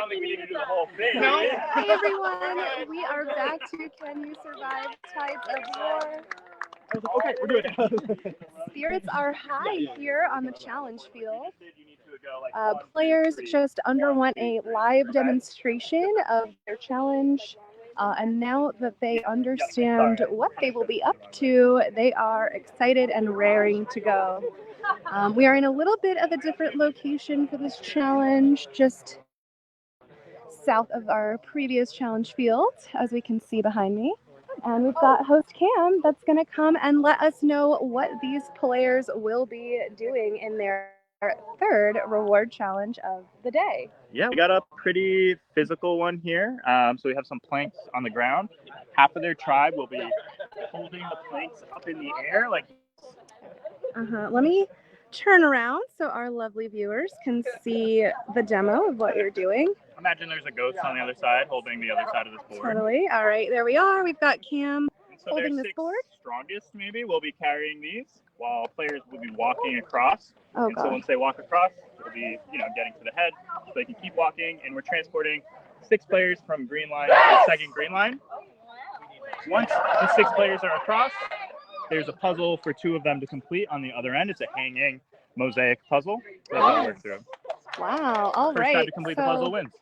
don't think we need to do the whole thing. No? Hey everyone, we are back to Can You Survive Tides of War? Okay, we're doing it. Spirits are high here on the challenge field. Players just underwent a live demonstration of their challenge, and now that they understand what they will be up to, they are excited and raring to go. We are in a little bit of a different location for this challenge, just south of our previous challenge field, as we can see behind me. And we've got host Cam that's going to come and let us know what these players will be doing in their third reward challenge of the day. Yeah, we got a pretty physical one here. So we have some planks on the ground. Half of their tribe will be holding the planks up in the air. Let me turn around so our lovely viewers can see the demo of what you're doing. Imagine there's a ghost on the other side holding the other side of this board. Totally. All right, there we are. We've got Cam So holding their this six board. strongest maybe will be carrying these while players will be walking across. Oh, and so God. once they walk across, it'll be, getting to the head so they can keep walking. And we're transporting 6 players from green line to the second green line. Once the 6 players are across, there's a puzzle for 2 of them to complete on the other end. It's a hanging mosaic puzzle that they'll work through. Wow. All First right. time to complete the puzzle wins.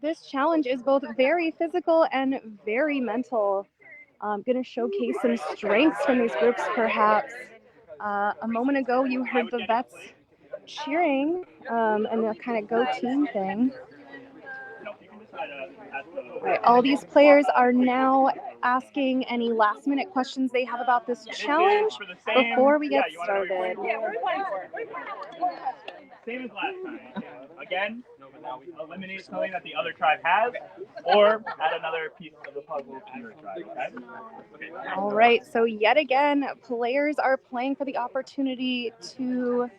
This challenge is both very physical and very mental. I'm going to showcase some strengths from these groups, perhaps. A moment ago, you heard the vets cheering and the kind of go team thing. Right, all these players are now asking any last-minute questions they have about this challenge before we get started. Same as last time. Again, eliminate something that the other tribe has, or add another piece of the puzzle to your tribe. Okay? All right, so yet again, players are playing for the opportunity to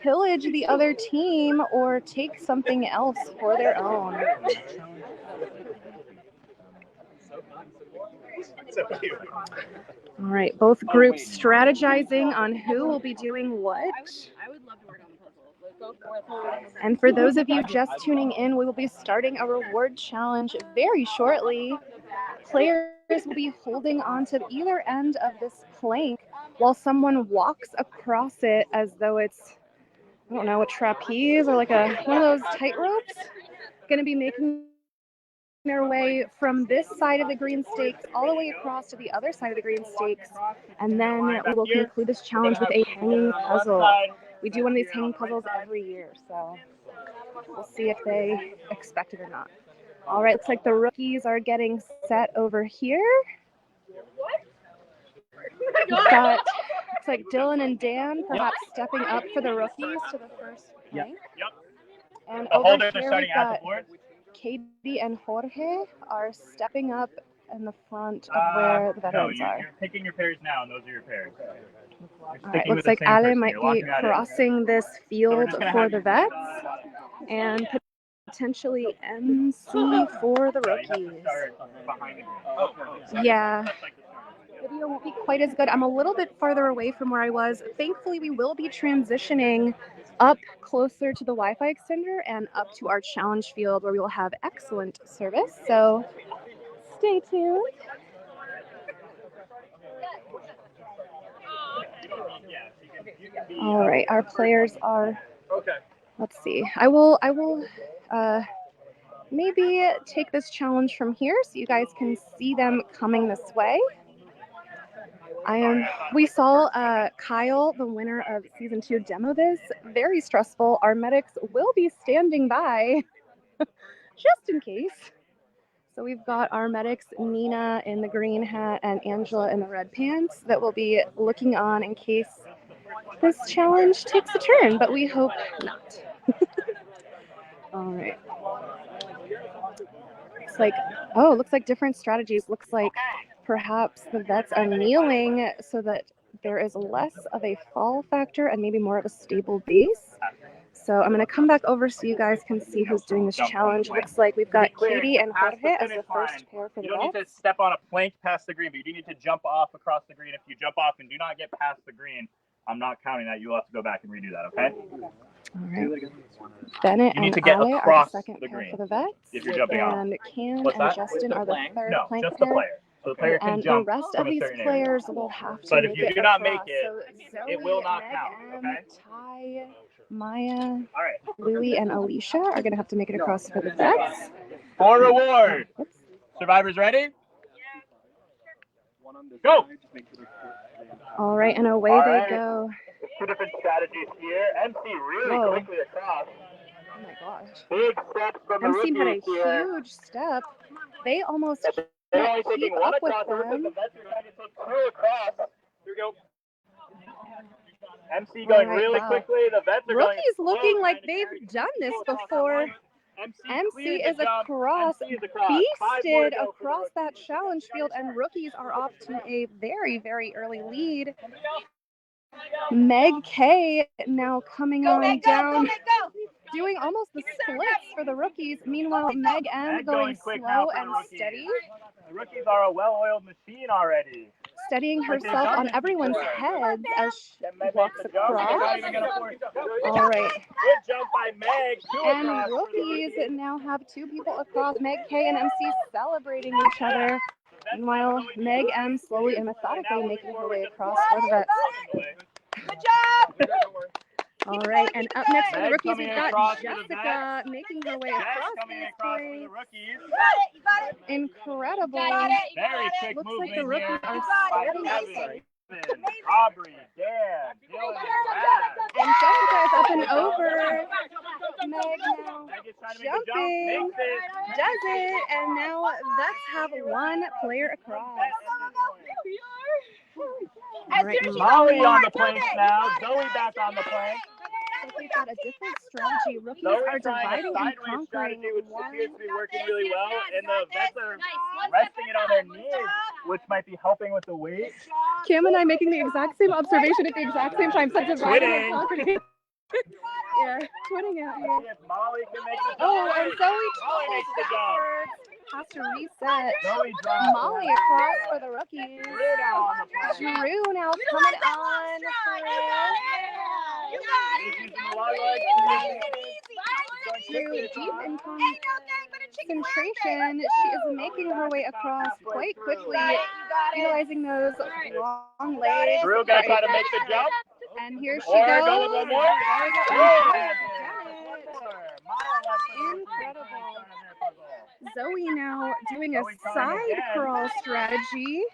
pillage the other team or take something else for their own. All right, both groups strategizing on who will be doing what. I would love to work on the puzzle. And for those of you just tuning in, we will be starting a reward challenge very shortly. Players will be holding onto either end of this plank while someone walks across it as though it's, I don't know, a trapeze or like one of those tight ropes. Going to be making their way from this side of the green stakes all the way across to the other side of the green stakes, and then we will conclude this challenge with a hanging puzzle. We do one of these hanging puzzles every year, so we'll see if they expect it or not. All right, looks like the rookies are getting set over here. We've got, looks like Dylan and Dan perhaps stepping up for the rookies to the first plank. And over here we've got Katie and Jorge are stepping up in the front of where the veterans are. You're picking your pairs now, and those are your pairs. All right, looks like Ale might be crossing this field for the vets and potentially MC for the rookies. Yeah, video won't be quite as good. I'm a little bit farther away from where I was. Thankfully, we will be transitioning up closer to the Wi-Fi extender and up to our challenge field where we will have excellent service. So stay tuned. All right, our players are, let's see. I will maybe take this challenge from here so you guys can see them coming this way. We saw Kyle, the winner of season 2 Demo Viz, very stressful. Our medics will be standing by just in case. So we've got our medics, Nina in the green hat and Angela in the red pants, that will be looking on in case this challenge takes a turn, but we hope not. All right. Looks like different strategies. Looks like perhaps the vets are kneeling so that there is less of a fall factor and maybe more of a stable base. So I'm going to come back over so you guys can see who's doing this challenge. Looks like we've got Katie and Jorge as the first pair for the You don't need to vets. step on a plank past the green, but you do need to jump off across the green. If you jump off and do not get past the green, I'm not counting that. You'll have to go back and redo that, okay? All right. Bennett You need and to get Ale are the across second the pair green for the Vets. if you're jumping off. And Cam What's and that? Justin are the third No, plank just the pair. player. So the player can And the jump rest from of a these certain area. players will have to But if make you it do not make across. it, So it will Zoe, not Meg count, M, okay? Ty, Maya, All right. Louie, and Alicia are going to have to make it across for the Vets. For reward. Oops. Survivors ready? Go. All right, and away All they right. go. Two different strategies here. MC really Whoa. quickly across. Oh my gosh. Big steps from the MC had a rookies here. huge step. They almost They're only can't keep taking one up with across. It looks like the them. Vets are trying to take two across. Here we go. MC going All right, really wow. quickly. The Vets are going Rookies slow, looking like trying to carry they've done this across that before. line. MC MC cleared is the jump. across, MC is across. 5 more to beasted go for the across rookies. that challenge field, and rookies are off to a very, very early lead. Meg K now coming on down, doing almost the splits for the rookies. Meanwhile, Meg M Meg going quick now slow for the and rookies. steady, The rookies are a well-oiled machine already. steadying But they've herself done on this everyone's before. heads as she Can Meg walks make the jump? They're not across. even gonna force it. All right. Good jump by Meg. Two And across for the rookies rookies. now have two people across, Meg K and MC celebrating each other. Meanwhile, Meg M slowly and methodically making her way across for the Vets. Good job. All right, and up next for the Meg rookies, coming we've got across for the Jessica making her way Jess across coming this across for the point. rookies. You got it. Incredible. Very quick Looks like movement the rookies here are by steady. Kevin, Aubrey, Dan, Dylan, Brad. And Jessica is up and over. Meg now Meg is trying to make the jump, jumping, makes it. does it, and now Vets have one player across. All right, Molly on the plank now. Zoe back on the plank. So we've got a different strategy. Rookies Zoe are trying a dividing and sideways conquering strategy, which one. appears to be working really well, and the Vets are resting it on their knees, which might be helping with the weight. Cam and I making the exact same observation at the exact same time. So dividing and conquering. Yeah, twinning out here. If Molly can make the jump. Oh, and Zoe Molly makes the jump. has to reset. Zoe drops. Molly across for the rookies. Drew now on the plank. Drew now coming on She's using the log leg. Drew deep in concentration. She is making her way across quite quickly, utilizing those long legs. Drew gonna try to make the jump. And here she Or goes. go with one more. Incredible. Zoe now doing a side crawl strategy,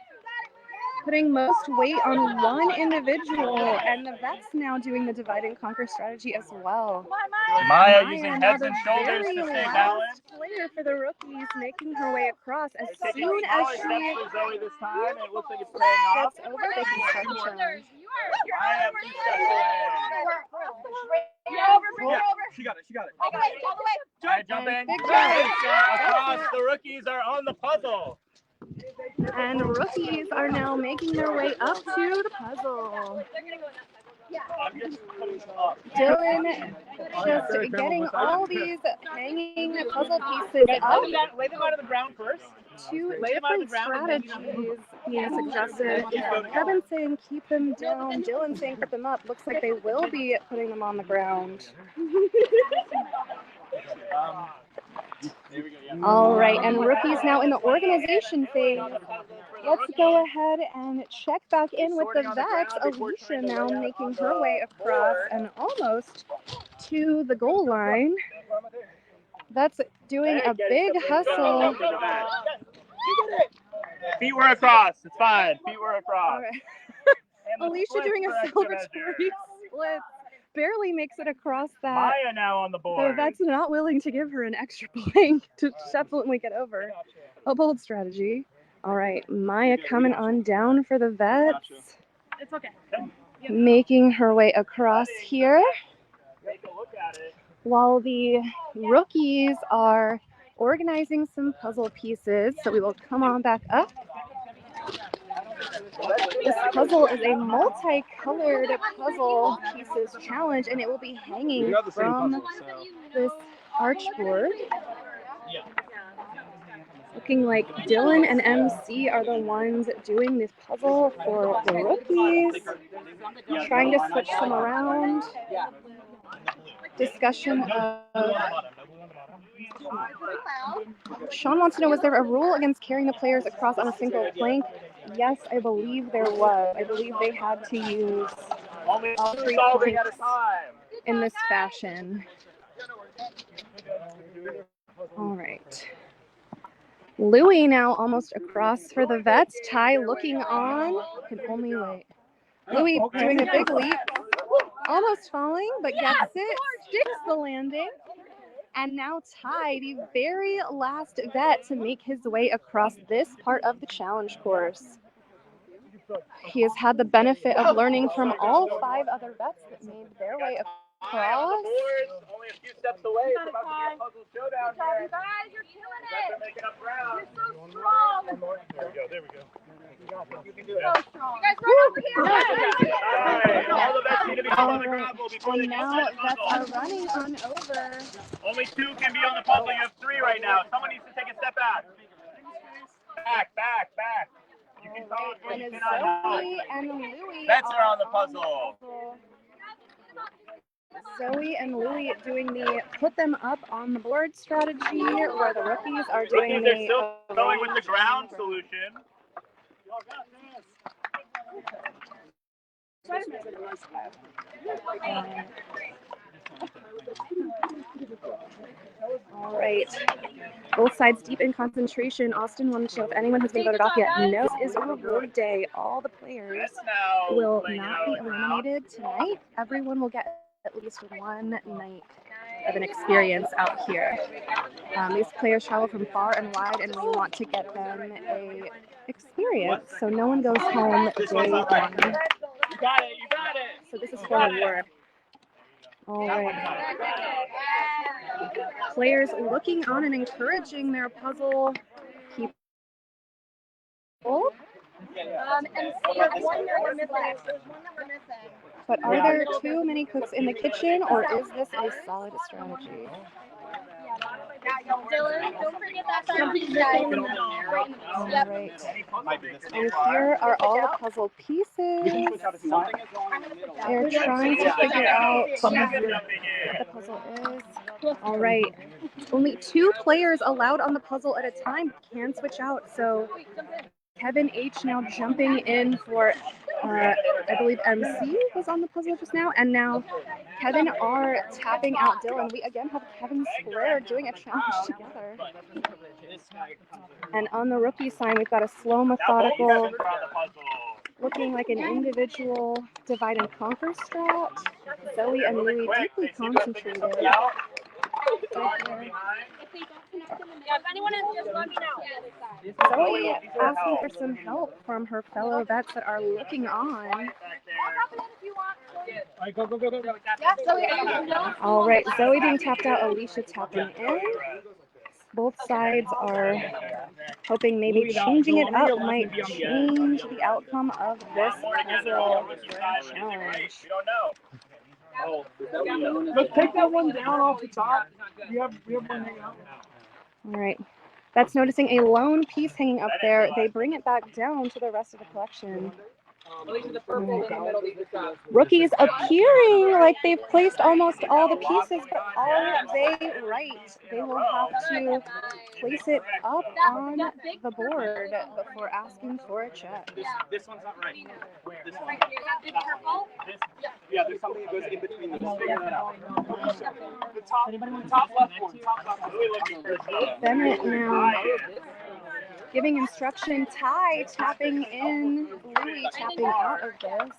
putting most weight on one individual, and the Vets now doing the divide and conquer strategy as well. Maya using now heads the and shoulders very to stay last balanced. player for the rookies, making her way across as Taking soon as smaller she steps for Zoe this time, and it looks like it's paying off. gets over, they can start the challenge. Maya 2 steps away. She got it. Maya jumping. And big Across. The rookies are on the puzzle. And rookies are now making their way up to the puzzle. Dylan just getting all these hanging puzzle pieces up. Lay them out of the ground first. Two different strategies being suggested. Kevin saying keep them down, Dylan saying put them up. Looks like they will be putting them on the ground. All right, and rookies now in the organization phase. Let's go ahead and check back in with the Vets. Alicia now making her way across and almost to the goal line. That's doing a big hustle. Feet were across. It's fine. Feet were across. All right. And the Alicia splits doing for a extra celebratory measure. split. Barely makes it across that. Maya now on the The board. Vets not willing to give her an extra plank to definitely get over. A bold strategy. All right, Maya coming on down for the Vets. It's okay. Making her way across here. Take a look at it. While the rookies are organizing some puzzle pieces. So we will come on back up. This puzzle is a multicolored puzzle pieces challenge, and it will be hanging from this archboard. Looking like Dylan and MC are the ones doing this puzzle for the rookies. Trying to switch them around. discussion of Sean wants to know, was there a rule against carrying the players across on a single plank? Yes, I believe there was. I believe they had to use Only all two three solving at a planks time. in this fashion. All right. Louis now almost across for the Vets. Ty looking on. Can only wait. Louis doing a big leap. Almost falling, but gets it. Sticks the landing. And now Ty, the very last vet to make his way across this part of the challenge course. He has had the benefit of learning from all 5 other vets that made their way across. Only a few steps away. It's about to be a puzzle showdown here. You guys, you're killing They're it. making up ground. You're so strong. There we go. You can do So it. strong. You guys run over here. All right, all the vets need to be on the gravel before they And get now to the vets are puzzle. running on over. Only 2 can be on the puzzle. You have 3 right now. Someone needs to take a step back. Back. You can tell us what And you it's cannot help. Zoe and Louis Vets are on the puzzle. Zoe and Louis doing the put them up on the board strategy, where the rookies are doing Rookies are the still going with the ground solution. All right. Both sides deep in concentration. Austin wanted to know if anyone has been voted off yet. No, this is reward day. All the players Vets now will laying not out be on the ground. eliminated tonight. Everyone will get at least one night of an experience out here. These players travel from far and wide, and we want to get them a experience, so no one goes home day one. You got it. So this is for reward. All right. Players looking on and encouraging their puzzle people. And there's one that we're missing. But are there too many cooks in the kitchen, or is this a solid strategy? Dylan, don't forget that something All right. And here are all the puzzle pieces. They're trying to figure out what the puzzle is. All right. Only 2 players allowed on the puzzle at a time can switch out. So Kevin H now jumping in for, I believe MC was on the puzzle just now. And now Kevin R tapping out Dylan. We again have Kevin Square doing a challenge together. And on the rookie sign, we've got a slow, methodical, looking like an individual divide and conquer strat. Zoe and Louis deeply concentrated. If anyone is, just let me know. Zoe asking for some help from her fellow vets that are looking on. Yeah, so All right, Zoe being tapped out, Alicia tapping in. Both sides are hoping maybe changing it up might change the outcome of this puzzle challenge. We don't know. Let's take that one down off the top. We have one hanging out. All right. That's noticing a lone piece hanging up there. They bring it back down to the rest of the collection. Rookies appearing like they've placed almost all the pieces, but are they right? They will have to place it up on the board before asking for a check. This one's not right. This one. Yeah, there's something that goes in between them. Figure that out. The top left one. Bennett now giving instruction. Ty tapping in, Louis tapping out of this.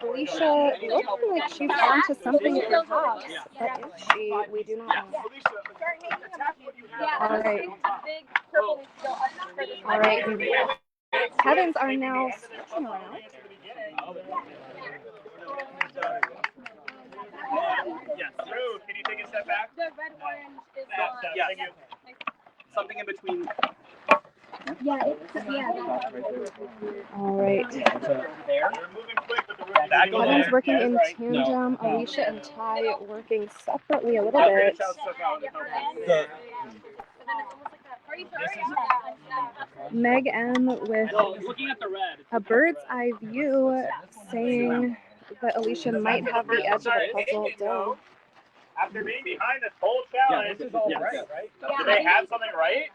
Alicia looking like she's onto something perhaps, but is she? We do not know. All right. All right. Kevin's are now switching around. Yes. Drew, can you take a step back? The red orange is Yeah. Something in between. All right. You're moving quick with the rookie. Kevin's working in tandem. Alicia and Ty working separately a little bit. Meg M with Looking at the red. a bird's eye view saying that Alicia might have the edge of the puzzle done. After being behind this whole challenge, This is all right, right? do they have something right?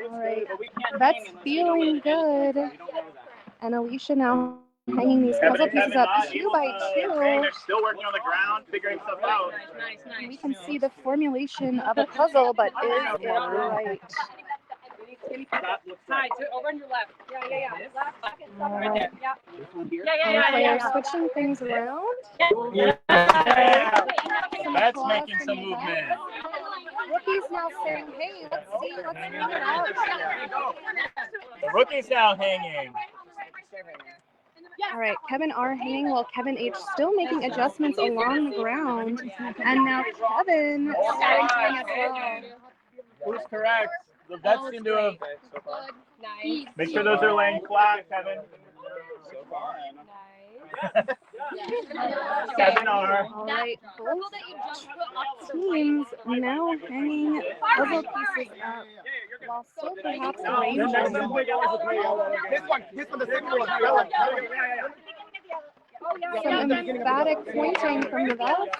All right, that's feeling good. And Alicia now hanging these Kevin puzzle and Kevin pieces up not 2 able by to hang. 2. They're still working on the ground, figuring stuff out. We can see the formulation of a puzzle, but is it right? Hi, over on your left. Yeah. Left. All Right right. there. Yeah. Our players switching things around. Yeah. That's making some movement. Rookie's now saying, hey, let's see, let's move it out. Rookie's now hanging. All right, Kevin R hanging while Kevin H still making adjustments along the ground. And now Kevin starting to hang as well. Who's correct? The vets seem to have. Nice. Make sure those are laying flat, Kevin. Kevin R. All right, both teams now hanging puzzle pieces up while still perhaps arranging. This one, the second one. Some emphatic pointing from the vets.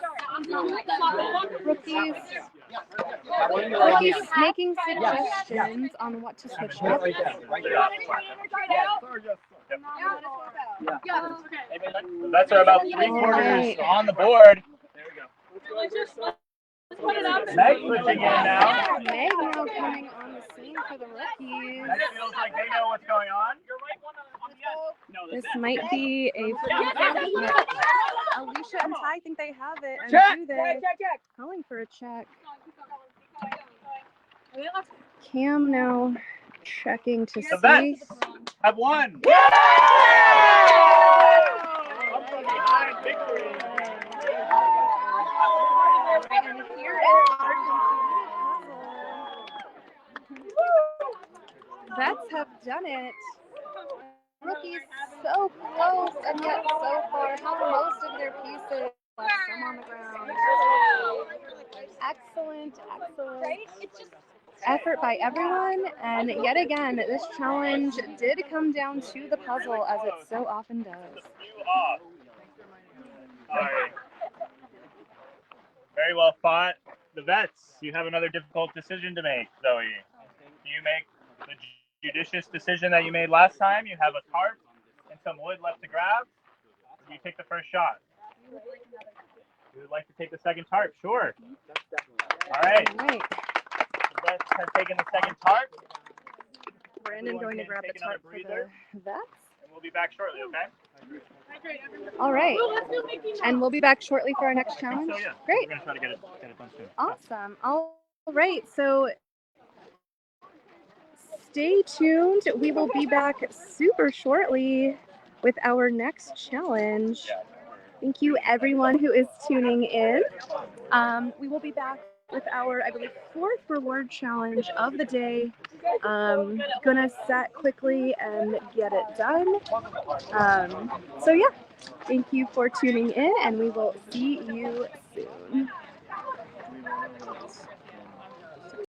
Rookies making suggestions on what to switch up. The vets are about 3/4 on the board. Meg switching in now. Meg now coming on the scene for the rookies. That feels like they know what's going on. This might be a Alicia and Ty think they have it, and Check. do they? Calling for a check. Cam now checking to The see. vets have won. Up from behind victory. And here is our completed puzzle. Vets have done it. Rookies so close and yet so far. Have most of their pieces. Left some on the ground. Excellent effort by everyone. And yet again, this challenge did come down to the puzzle, as it so often does. You off. Sorry. Very well fought. The vets, you have another difficult decision to make, Zoe. Do you make the judicious decision that you made last time? You have a tarp and some wood left to grab. Or do you take the first shot? You would like to take the second tarp? Sure. All right. All right. The vets have taken the second tarp. Brandon going to grab the Take another tarp for the breather. vets. And we'll be back shortly, okay? All right. And we'll be back shortly for our next challenge. So, yeah. Great. We're going to try to get it done soon. Awesome. All right. So stay tuned. We will be back super shortly with our next challenge. Thank you, everyone who is tuning in. We will be back with our, I believe, 4th reward challenge of the day. Gonna set quickly and get it done. So yeah, thank you for tuning in, and we will see you soon.